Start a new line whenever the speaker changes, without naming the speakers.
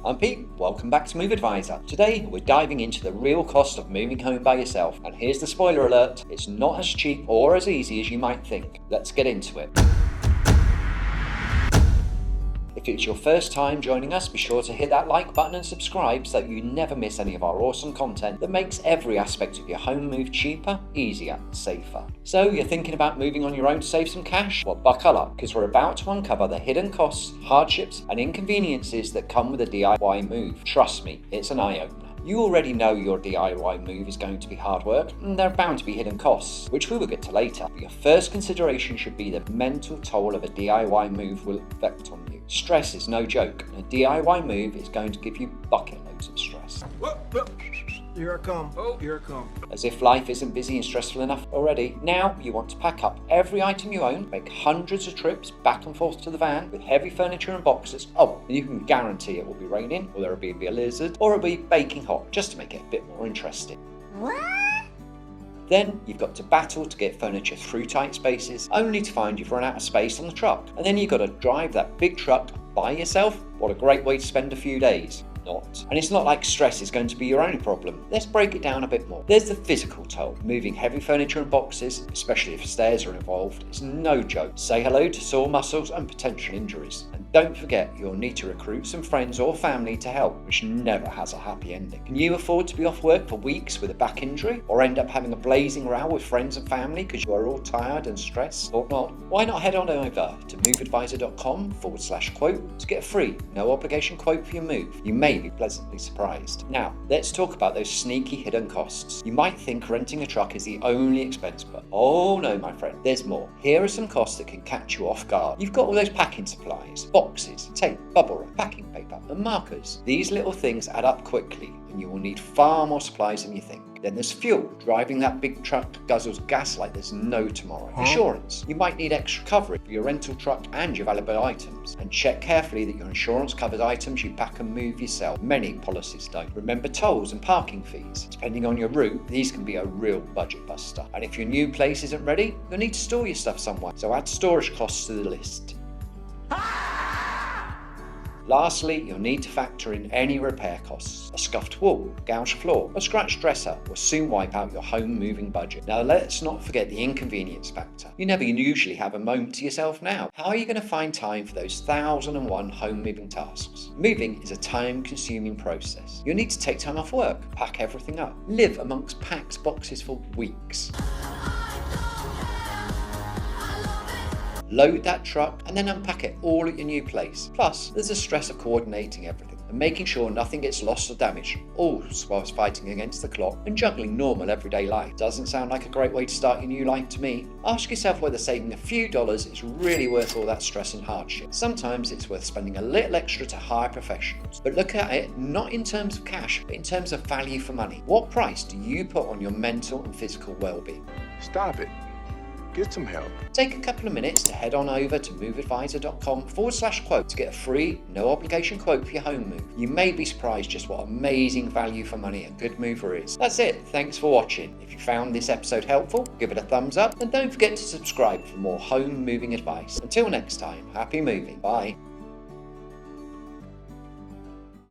I'm Pete, welcome back to Move Advisor. Today we're diving into the real cost of moving home by yourself, and here's the spoiler alert, it's not as cheap or as easy as you might think. Let's get into it. If it's your first time joining us, be sure to hit that like button and subscribe so that you never miss any of our awesome content that makes every aspect of your home move cheaper, easier, and safer. So you're thinking about moving on your own to save some cash? Well, buckle up, because we're about to uncover the hidden costs, hardships, and inconveniences that come with a DIY move. Trust me, it's an eye-opener. You already know your DIY move is going to be hard work, and there are bound to be hidden costs, which we will get to later. But your first consideration should be the mental toll of a DIY move will affect on you. Stress is no joke, and a DIY move is going to give you bucket loads of stress.
Here I come. Oh, here I come.
As if life isn't busy and stressful enough already, now you want to pack up every item you own, make hundreds of trips back and forth to the van with heavy furniture and boxes. Oh, and you can guarantee it will be raining, or there will be a blizzard, or it'll be baking hot, just to make it a bit more interesting.
What?
Then you've got to battle to get furniture through tight spaces, only to find you've run out of space on the truck. And then you've got to drive that big truck by yourself. What a great way to spend a few days. Not. And it's not like stress is going to be your only problem. Let's break it down a bit more. There's the physical toll. Moving heavy furniture and boxes, especially if stairs are involved, is no joke. Say hello to sore muscles and potential injuries. And don't forget, you'll need to recruit some friends or family to help, which never has a happy ending. Can you afford to be off work for weeks with a back injury, or end up having a blazing row with friends and family because you are all tired and stressed? Or not? Why not head on over to moveadvisor.com/quote to get a free, no obligation quote for your move. You may be pleasantly surprised. Now, let's talk about those sneaky hidden costs. You might think renting a truck is the only expense, but oh no, my friend, there's more. Here are some costs that can catch you off guard. You've got all those packing supplies, boxes, tape, bubble wrap, packing paper, and markers. These little things add up quickly, and you will need far more supplies than you think. Then there's fuel. Driving that big truck guzzles gas like there's no tomorrow. Insurance. You might need extra coverage for your rental truck and your valuable items. And check carefully that your insurance covers items you pack and move yourself. Many policies don't. Remember tolls and parking fees. Depending on your route, these can be a real budget buster. And if your new place isn't ready, you'll need to store your stuff somewhere. So add storage costs to the list. Lastly, you'll need to factor in any repair costs. A scuffed wall, gouged floor, a scratched dresser will soon wipe out your home moving budget. Now let's not forget the inconvenience factor. You never usually have a moment to yourself now. How are you going to find time for those 1001 home moving tasks? Moving is a time-consuming process. You'll need to take time off work, pack everything up, live amongst packed boxes for weeks. Load that truck and then unpack it all at your new place. Plus, there's the stress of coordinating everything and making sure nothing gets lost or damaged, all whilst fighting against the clock and juggling normal everyday life. Doesn't sound like a great way to start your new life to me. Ask yourself whether saving a few dollars is really worth all that stress and hardship. Sometimes it's worth spending a little extra to hire professionals, but look at it not in terms of cash, but in terms of value for money. What price do you put on your mental and physical well-being?
Stop it. Get some help.
Take a couple of minutes to head on over to moveadvisor.com/quote to get a free, no obligation quote for your home move. You may be surprised just what amazing value for money a good mover is. That's it. Thanks for watching. If you found this episode helpful, give it a thumbs up and don't forget to subscribe for more home moving advice. Until next time, happy moving. Bye.